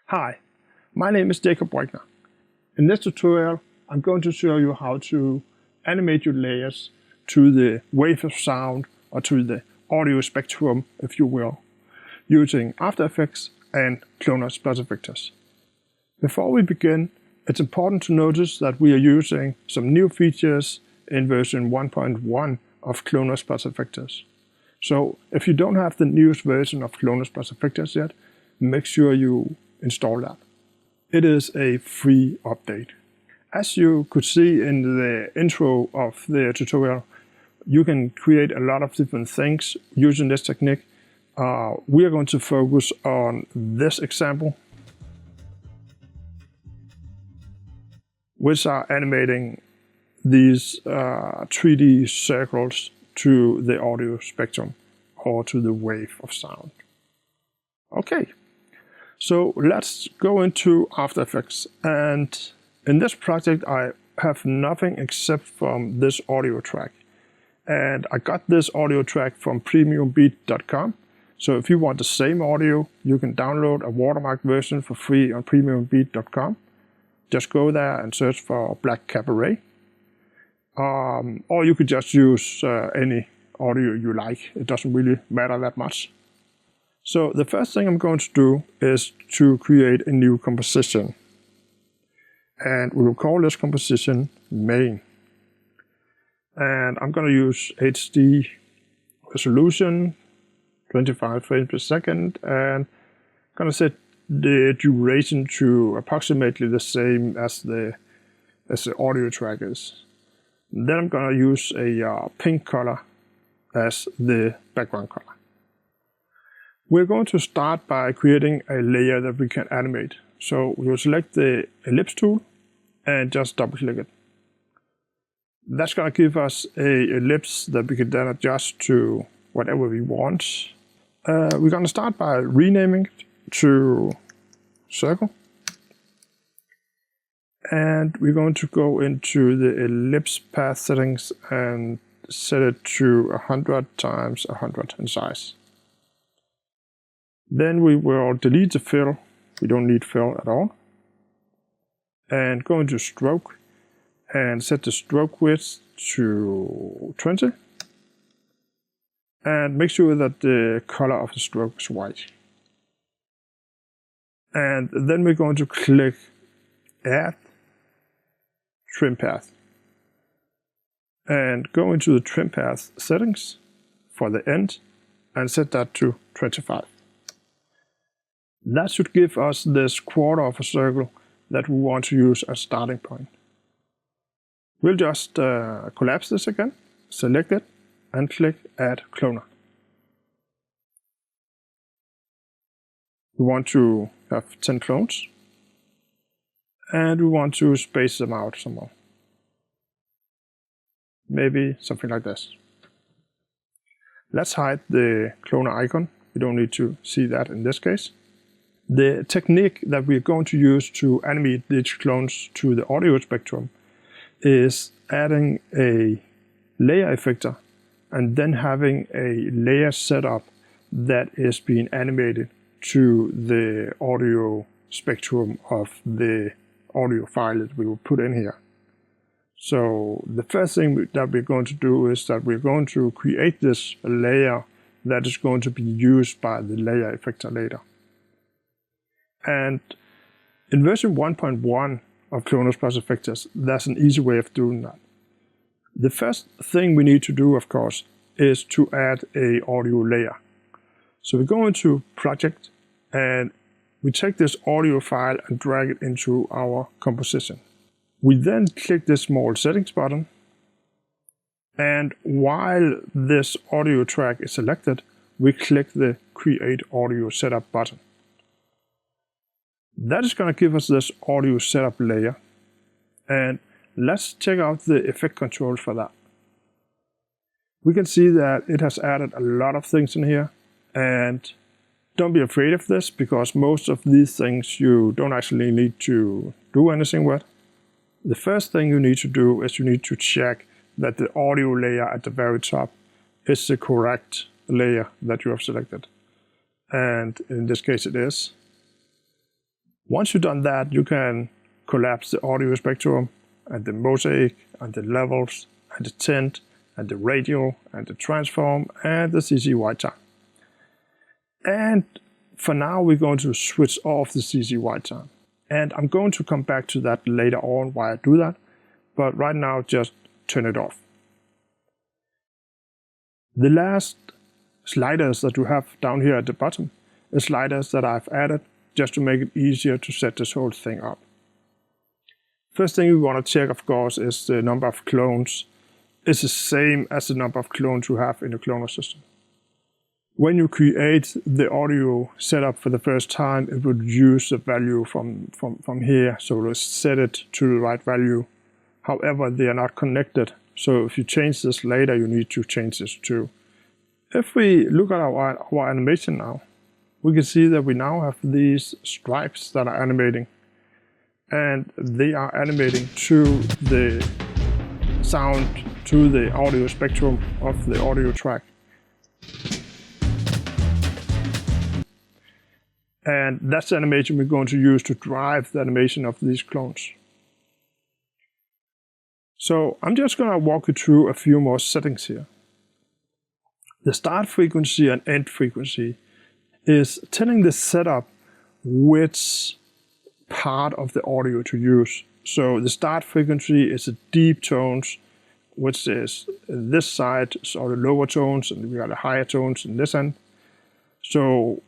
Hi, my name is Jacob Wagner. In this tutorial, I'm going to show you how to animate your layers to the wave of sound or to the audio spectrum, if you will, using After Effects and Cloners+Effectors. Before we begin, it's important to notice that we are using some new features in version 1.1 of Cloners+Effectors. So if you don't have the newest version of Cloners+Effectors yet, make sure you install that. It is a free update. As you could see in the intro of the tutorial, you can create a lot of different things using this technique. We are going to focus on this example, which are animating these 3D circles to the audio spectrum or to the wave of sound. Okay, so let's go into After Effects. And in this project, I have nothing except from this audio track. And I got this audio track from premiumbeat.com. So if you want the same audio, you can download a watermark version for free on premiumbeat.com. Just go there and search for Black Cabaret. Or you could just use any audio you like. It doesn't really matter that much. So the first thing I'm going to do is to create a new composition. And we will call this composition main. And I'm going to use HD resolution, 25 frames per second, and I'm going to set the duration to approximately the same as the audio track is. Then I'm going to use a pink color as the background color. We're going to start by creating a layer that we can animate. So we'll select the ellipse tool and just double click it. That's going to give us an ellipse that we can then adjust to whatever we want. We're going to start by renaming it to circle. And we're going to go into the ellipse path settings and set it to 100 times 100 in size. Then we will delete the fill. We don't need fill at all. And go into stroke and set the stroke width to 20. And make sure that the color of the stroke is white. And then we're going to click Add Trim Path. And go into the trim path settings for the end and set that to 25. That should give us this quarter of a circle that we want to use as starting point. We'll just collapse this again, select it, and click Add Cloner. We want to have 10 clones, and we want to space them out some more. Maybe something like this. Let's hide the cloner icon. We don't need to see that in this case. The technique that we're going to use to animate these clones to the audio spectrum is adding a layer effector and then having a layer setup that is being animated to the audio spectrum of the audio file that we will put in here. So the first thing that we're going to do is that we're going to create this layer that is going to be used by the layer effector later. And in version 1.1 of Cloners+Effectors, there's an easy way of doing that. The first thing we need to do, of course, is to add a audio layer. So we go into Project and we take this audio file and drag it into our composition. We then click this small settings button, and while this audio track is selected, we click the Create Audio Setup button. That is going to give us this audio setup layer, and let's check out the effect controls for that. We can see that it has added a lot of things in here, and don't be afraid of this because most of these things you don't actually need to do anything with. The first thing you need to do is you need to check that the audio layer at the very top is the correct layer that you have selected. And in this case it is. Once you've done that, you can collapse the audio spectrum and the mosaic and the levels and the tint and the radial and the transform and the CC white time. And for now, we're going to switch off the CC white time. And I'm going to come back to that later on why I do that. But right now, just turn it off. The last sliders that you have down here at the bottom are sliders that I've added just to make it easier to set this whole thing up. First thing we want to check, of course, is the number of clones is the same as the number of clones you have in the cloner system. When you create the audio setup for the first time, it would use the value from here, so it'll set it to the right value. However, they are not connected, so if you change this later, you need to change this too. If we look at our animation now, we can see that we now have these stripes that are animating, and they are animating to the sound, to the audio spectrum of the audio track. And that's the animation we're going to use to drive the animation of these clones. So I'm just going to walk you through a few more settings here. The start frequency and end frequency is telling the setup which part of the audio to use. So the start frequency is the deep tones, which is this side, so the lower tones, and we got the higher tones in this end. So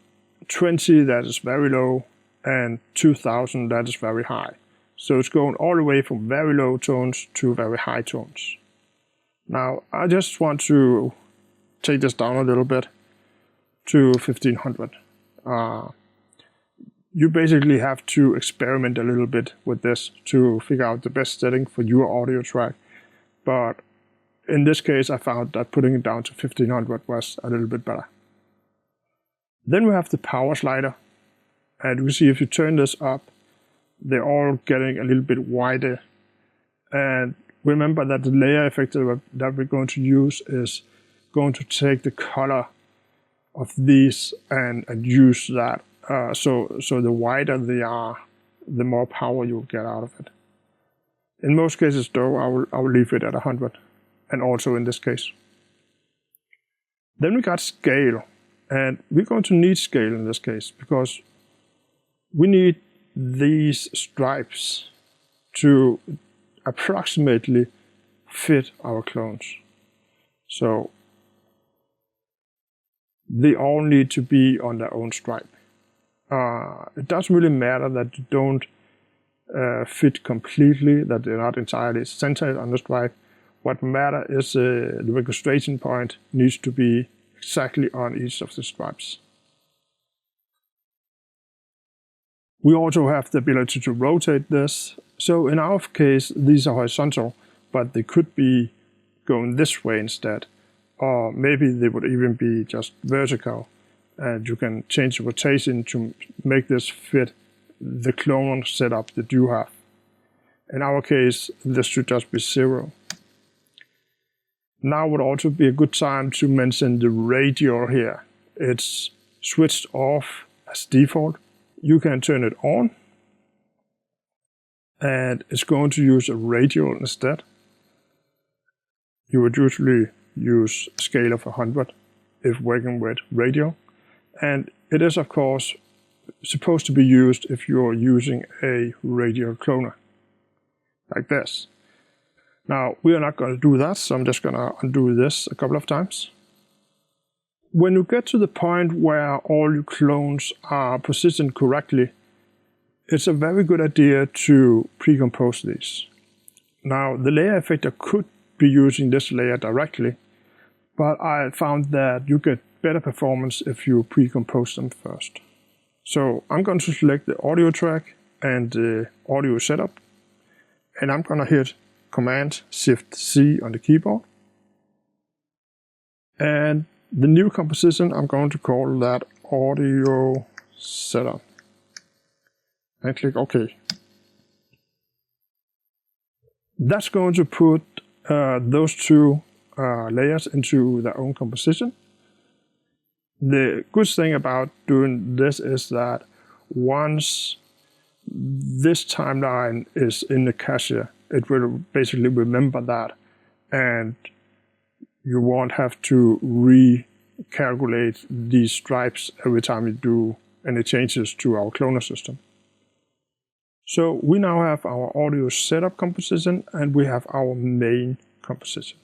20, that is very low, and 2000, that is very high. So it's going all the way from very low tones to very high tones. Now, I just want to take this down a little bit to 1500. You basically have to experiment a little bit with this to figure out the best setting for your audio track. But in this case, I found that putting it down to 1500 was a little bit better. Then we have the power slider, and you see if you turn this up, they're all getting a little bit wider. And remember that the layer effect that we're going to use is going to take the color of these and use that. So the wider they are, the more power you'll get out of it. In most cases though, I will leave it at 100, and also in this case. Then we got scale. And we're going to need scale in this case because we need these stripes to approximately fit our clones. So they all need to be on their own stripe. It doesn't really matter that you don't fit completely, that they're not entirely centered on the stripe. What matters is the registration point needs to be exactly on each of the stripes. We also have the ability to rotate this. So in our case, these are horizontal, but they could be going this way instead. Or maybe they would even be just vertical. And you can change the rotation to make this fit the clone setup that you have. In our case, this should just be 0. Now would also be a good time to mention the radial here. It's switched off as default. You can turn it on, and it's going to use a radial instead. You would usually use a scale of 100 if working with radial. And it is, of course, supposed to be used if you're using a radial cloner, like this. Now, we are not going to do that, so I'm just going to undo this a couple of times. When you get to the point where all your clones are positioned correctly, it's a very good idea to pre-compose these. Now, the layer effector could be using this layer directly, but I found that you get better performance if you pre-compose them first. So I'm going to select the audio track and the audio setup, and I'm going to hit Command-Shift-C on the keyboard. And the new composition, I'm going to call that audio setup. And click OK. That's going to put those two layers into their own composition. The good thing about doing this is that once this timeline is in the cache. It will basically remember that, and you won't have to recalculate these stripes every time you do any changes to our cloner system. So we now have our audio setup composition and we have our main composition.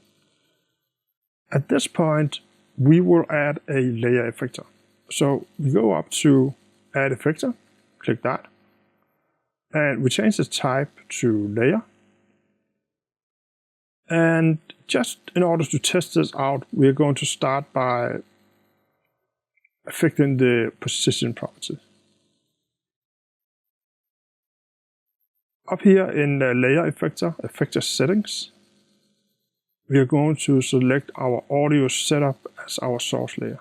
At this point, we will add a layer effector. So we go up to Add Effector, click that, and we change the type to layer. And just in order to test this out, we're going to start by affecting the position property. Up here in the layer effector settings, we are going to select our audio setup as our source layer.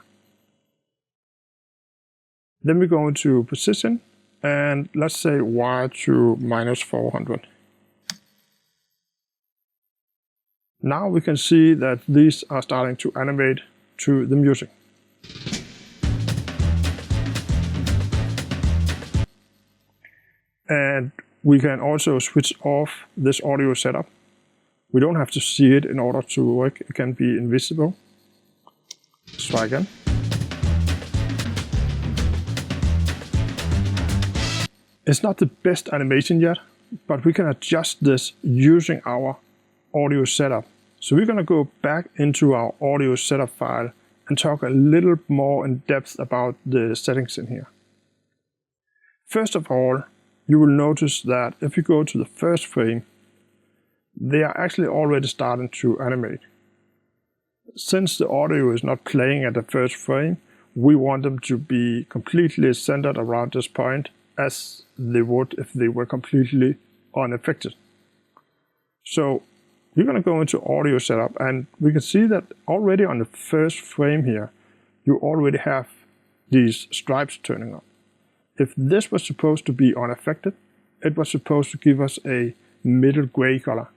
Then we go into position and let's say Y to -400. Now we can see that these are starting to animate to the music. And we can also switch off this audio setup. We don't have to see it in order to work. It can be invisible. Let's try again. It's not the best animation yet, but we can adjust this using our audio setup. So we're going to go back into our audio setup file and talk a little more in depth about the settings in here. First of all, you will notice that if you go to the first frame, they are actually already starting to animate. Since the audio is not playing at the first frame, we want them to be completely centered around this point as they would if they were completely unaffected. So we're going to go into audio setup and we can see that already on the first frame here, you already have these stripes turning up. If this was supposed to be unaffected, it was supposed to give us a middle gray color.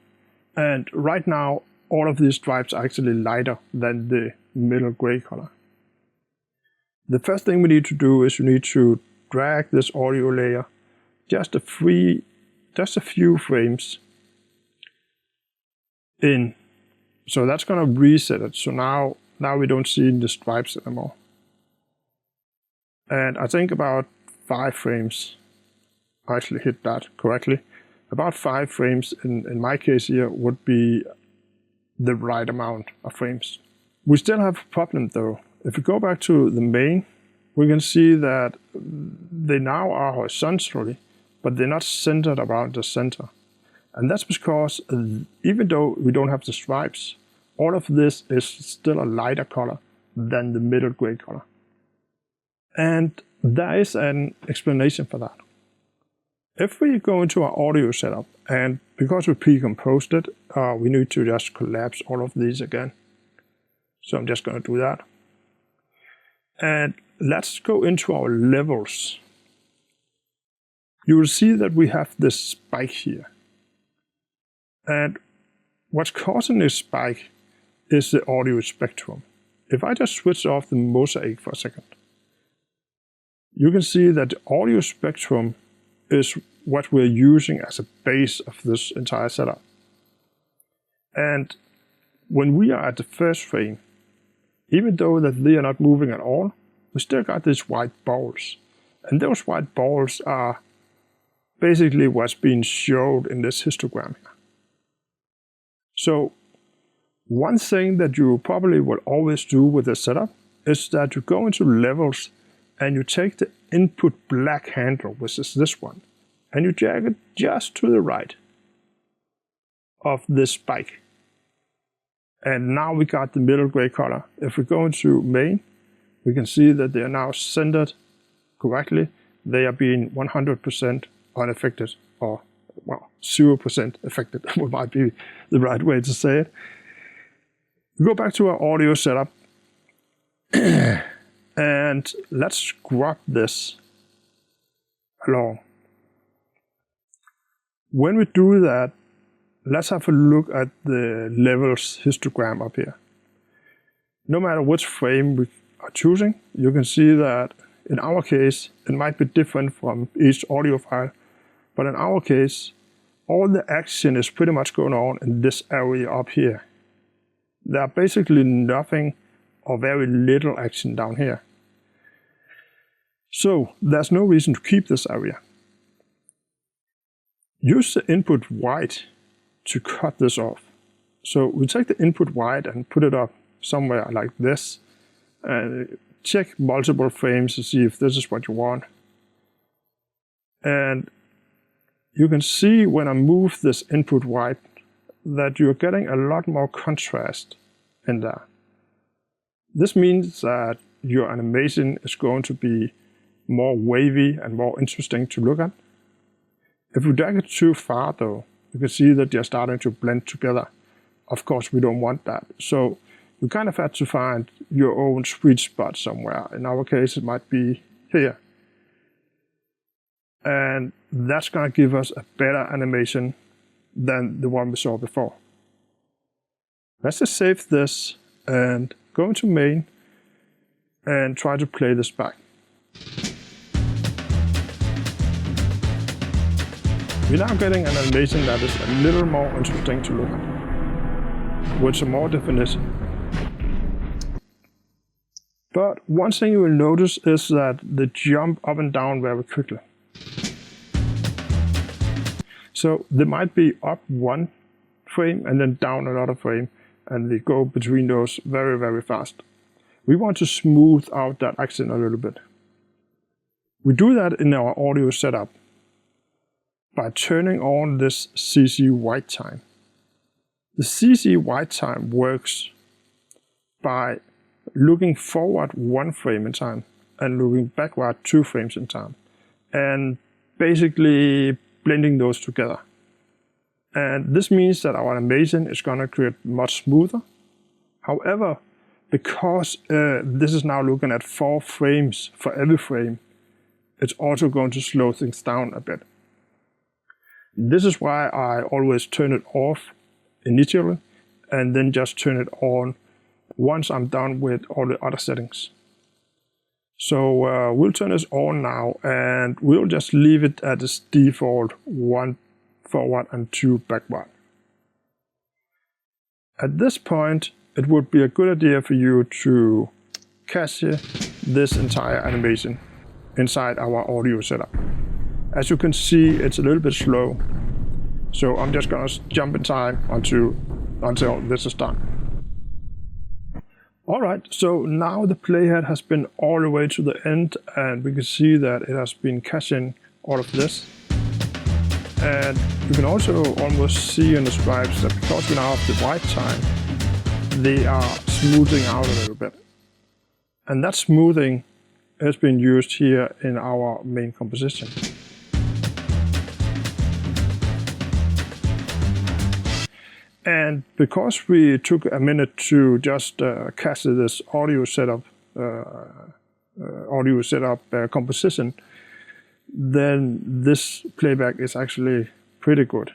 And right now, all of these stripes are actually lighter than the middle gray color. The first thing we need to do is we need to drag this audio layer just a few frames in. So that's going to reset it. So now we don't see the stripes anymore. And I think about 5 frames, I actually hit that correctly. About 5 frames in my case here would be the right amount of frames. We still have a problem though. If we go back to the main, we can see that they now are horizontally, but they're not centered around the center. And that's because even though we don't have the stripes, all of this is still a lighter color than the middle gray color. And there is an explanation for that. If we go into our audio setup, and because we pre-composed it, we need to just collapse all of these again. So I'm just going to do that. And let's go into our levels. You will see that we have this spike here. And what's causing this spike is the audio spectrum. If I just switch off the mosaic for a second, you can see that the audio spectrum is what we're using as a base of this entire setup. And when we are at the first frame, even though that they are not moving at all, we still got these white balls. And those white balls are basically what's being showed in this histogram here. So one thing that you probably will always do with this setup is that you go into levels and you take the input black handle, which is this one, and you drag it just to the right of this spike. And now we got the middle gray color. If we go into main, we can see that they are now centered correctly. They are being 100% unaffected, or well, 0% affected might be the right way to say it. We go back to our audio setup and let's scrub this along. When we do that, let's have a look at the levels histogram up here. No matter which frame we are choosing, you can see that in our case, it might be different from each audio file, But in our case, all the action is pretty much going on in this area up here. There are basically nothing or very little action down here. So there's no reason to keep this area. Use the input white to cut this off. So we take the input white and put it up somewhere like this, and check multiple frames to see if this is what you want. And you can see when I move this input white that you're getting a lot more contrast in there. This means that your animation is going to be more wavy and more interesting to look at. If we drag it too far though, you can see that they're starting to blend together. Of course, we don't want that. So you kind of have to find your own sweet spot somewhere. In our case, it might be here. And that's going to give us a better animation than the one we saw before. Let's just save this and go into main and try to play this back. We're now getting an animation that is a little more interesting to look at, with some more definition. But one thing you will notice is that they jump up and down very quickly. So they might be up one frame and then down another frame, and they go between those very, very fast. We want to smooth out that action a little bit. We do that in our audio setup by turning on this CC white time. The CC white time works by looking forward one frame in time and looking backward 2 frames in time, and basically blending those together. And this means that our animation is going to create much smoother. However, because this is now looking at 4 frames for every frame, it's also going to slow things down a bit. This is why I always turn it off initially and then just turn it on once I'm done with all the other settings. So we'll turn this on now, and we'll just leave it at its default 1 forward and 2 backward. At this point, it would be a good idea for you to cache this entire animation inside our audio setup. As you can see, it's a little bit slow, so I'm just gonna jump in time until this is done. Alright, so now the playhead has been all the way to the end, and we can see that it has been caching all of this. And you can also almost see in the stripes that because we now have the white time, they are smoothing out a little bit. And that smoothing has been used here in our main composition. And because we took a minute to just cast this audio setup composition, then this playback is actually pretty good.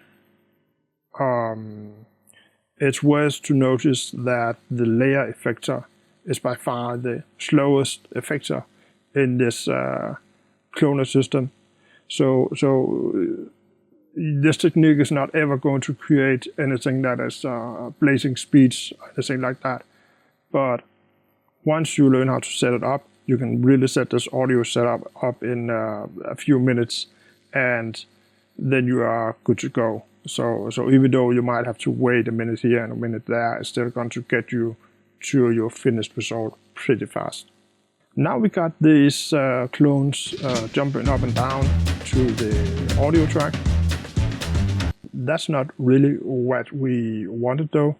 It's worth to notice that the layer effector is by far the slowest effector in this cloner system. So this technique is not ever going to create anything that is blazing speeds or anything like that. But once you learn how to set it up, you can really set this audio setup up in a few minutes, and then you are good to go. So even though you might have to wait a minute here and a minute there, it's still going to get you to your finished result pretty fast. Now we got these clones jumping up and down to the audio track. That's not really what we wanted though.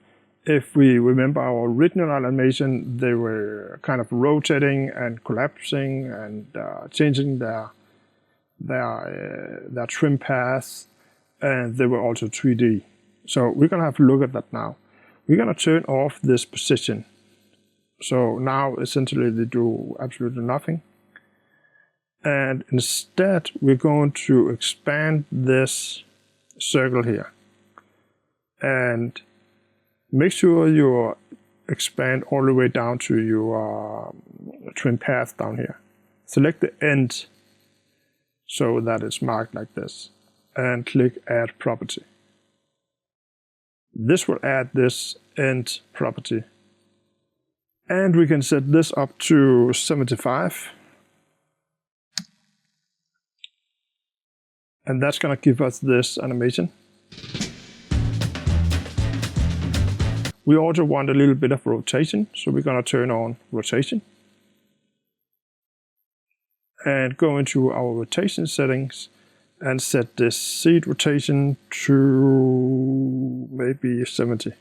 If we remember our original animation, they were kind of rotating and collapsing and changing their trim paths, and they were also 3D. So we're gonna have to look at that now. We're gonna turn off this position. So now essentially they do absolutely nothing. And instead we're going to expand this circle here. And make sure you expand all the way down to your trim path down here. Select the end so that it's marked like this. and click Add Property. This will add this end property. And we can set this up to 75. And that's going to give us this animation. We also want a little bit of rotation, so we're going to turn on rotation. And go into our rotation settings and set this seed rotation to maybe 70.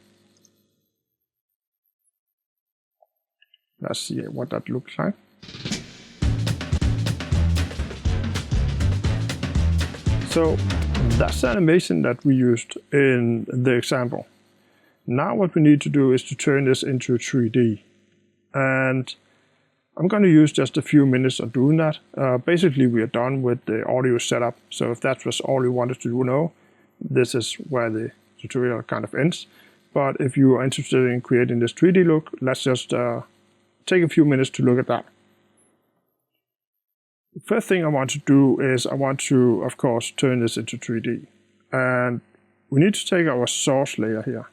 Let's see what that looks like. So that's the animation that we used in the example. Now what we need to do is to turn this into 3D. And I'm going to use just a few minutes of doing that. Basically, we are done with the audio setup. So if that was all you wanted to know, this is where the tutorial kind of ends. But if you are interested in creating this 3D look, let's just take a few minutes to look at that. The first thing I want to do is I want to, of course, turn this into 3D. And we need to take our source layer here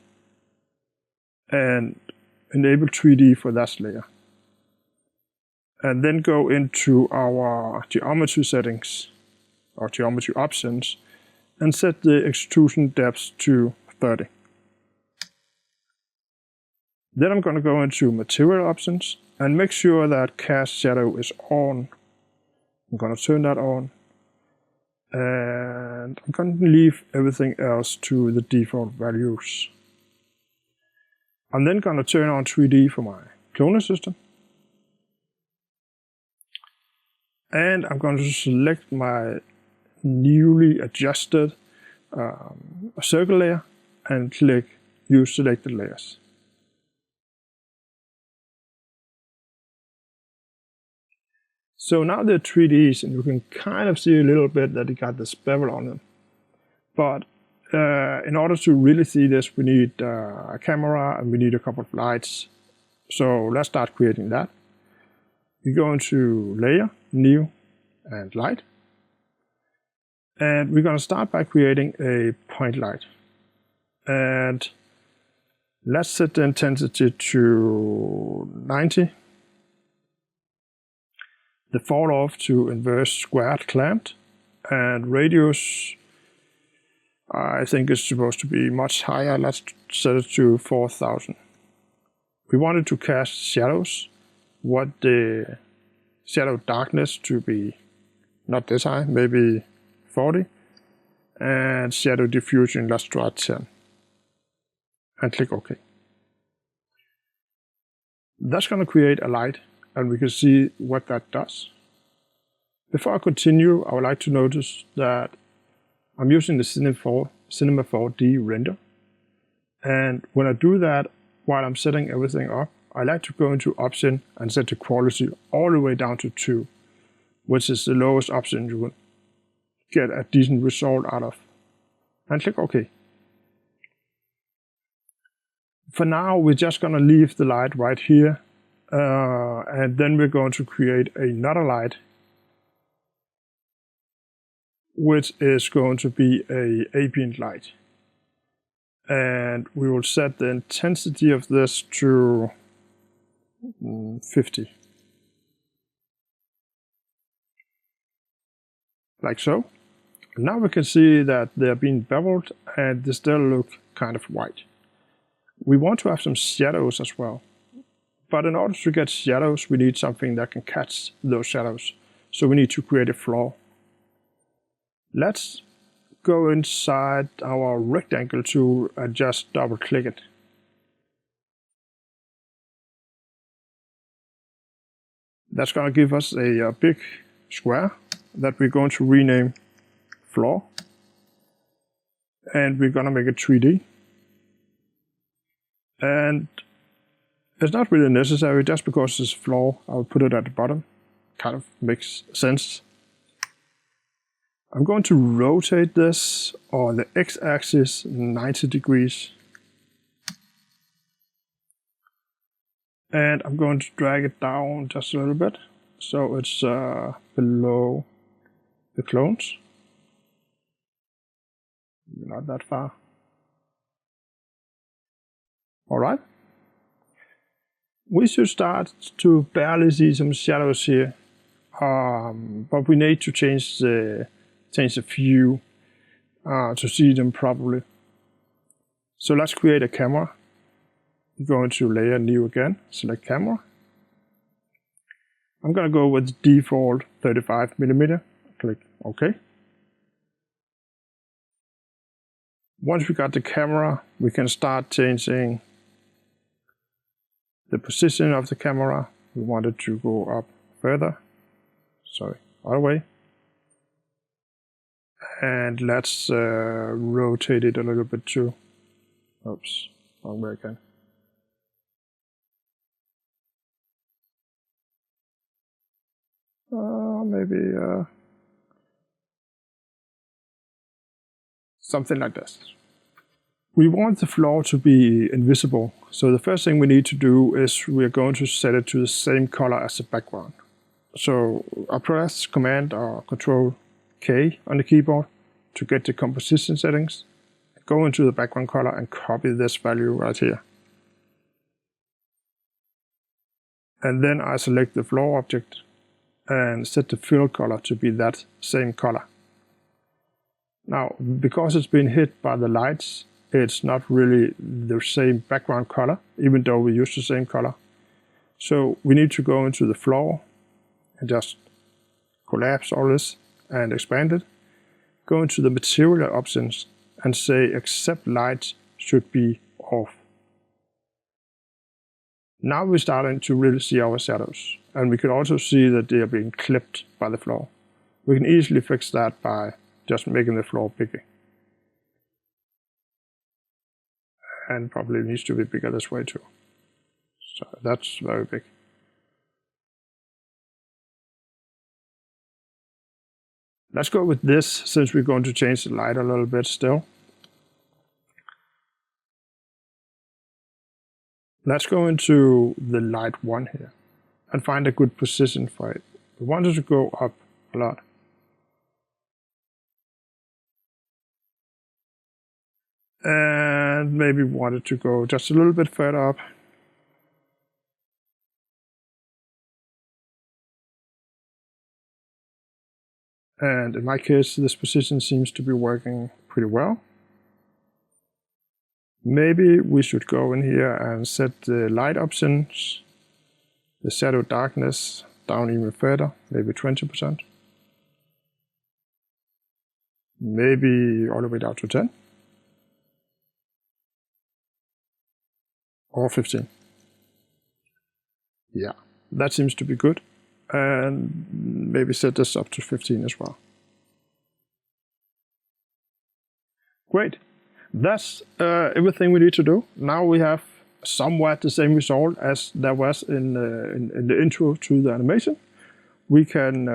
and enable 3D for that layer. And then go into our geometry settings, or geometry options, and set the extrusion depth to 30. Then I'm going to go into material options and make sure that cast shadow is on. I'm going to turn that on. And I'm going to leave everything else to the default values. I'm then going to turn on 3D for my cloner system. And I'm going to select my newly adjusted circle layer and click Use Selected Layers. So now they're 3Ds, and you can kind of see a little bit that it got this bevel on them. But in order to really see this, we need a camera and we need a couple of lights. So let's start creating that. We go into Layer, New, and Light. And we're going to start by creating a point light. And let's set the intensity to 90. The fall off to inverse squared clamped. And radius, I think is supposed to be much higher. Let's set it to 4000. We wanted to cast shadows. Want the shadow darkness to be not this high, maybe 40. And shadow diffusion, let's try 10. And click OK. That's going to create a light, and we can see what that does. Before I continue, I would like to notice that I'm using the Cinema 4D render. And when I do that, while I'm setting everything up, I like to go into option and set the quality all the way down to 2, which is the lowest option you will get a decent result out of. And click OK. For now, we're just going to leave the light right here. And then we're going to create another light, which is going to be an ambient light. And we will set the intensity of this to 50. Like so. And now we can see that they're being beveled and they still look kind of white. We want to have some shadows as well. But in order to get shadows, we need something that can catch those shadows. So we need to create a floor. Let's go inside our rectangle tool and just double click it. That's going to give us a big square that we're going to rename floor. And we're going to make it 3D. And it's not really necessary, just because it's floor, I'll put it at the bottom. Kind of makes sense. I'm going to rotate this on the x-axis 90 degrees. And I'm going to drag it down just a little bit, so it's below the clones. Not that far. All right. We should start to barely see some shadows here, but we need to change the view to see them properly. So let's create a camera. Go into Layer, New again, select Camera. I'm going to go with default 35mm. Click OK. Once we got the camera, we can start changing the position of the camera. We want it to go up further. Sorry, other way. And let's rotate it a little bit too. Oops, wrong way again. Maybe something like this. We want the floor to be invisible, so the first thing we need to do is we are going to set it to the same color as the background. So I press Command or Control K on the keyboard to get the composition settings, go into the background color and copy this value right here. And then I select the floor object and set the fill color to be that same color. Now, because it's been hit by the lights, it's not really the same background color, even though we use the same color. So we need to go into the floor and just collapse all this and expand it. Go into the material options and say accept lights should be off. Now we're starting to really see our shadows, and we can also see that they are being clipped by the floor. We can easily fix that by just making the floor bigger. And probably needs to be bigger this way too. So that's very big. Let's go with this, since we're going to change the light a little bit still. Let's go into the light 1 here and find a good position for it. We want it to go up a lot. And maybe want it to go just a little bit further up. And in my case, this position seems to be working pretty well. Maybe we should go in here and set the light options, the shadow darkness down even further, maybe 20%. Maybe all the way down to 10. Or 15. Yeah, that seems to be good. And maybe set this up to 15 as well. Great. That's everything we need to do. Now we have somewhat the same result as there was in the intro to the animation. We can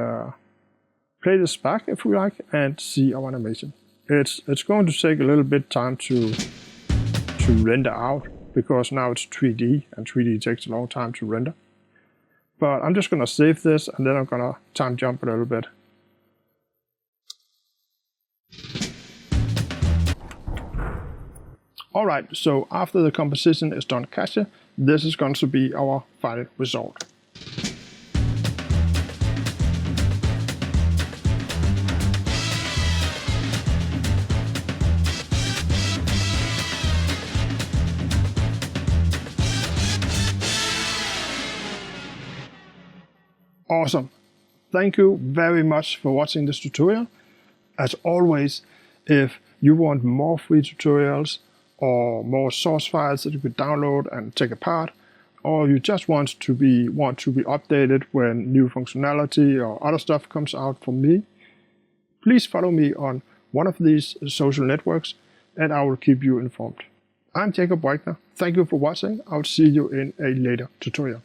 play this back if we like and see our animation. It's going to take a little bit time to render out, because now it's 3D and 3D takes a long time to render. But I'm just going to save this and then I'm going to time jump a little bit. Alright, so after the composition is done caching, this is going to be our final result. Awesome. Thank you very much for watching this tutorial. As always, if you want more free tutorials or more source files that you could download and take apart, or you just want to be updated when new functionality or other stuff comes out from me, please follow me on one of these social networks and I will keep you informed. I'm Jacob Wagner. Thank you for watching. I'll see you in a later tutorial.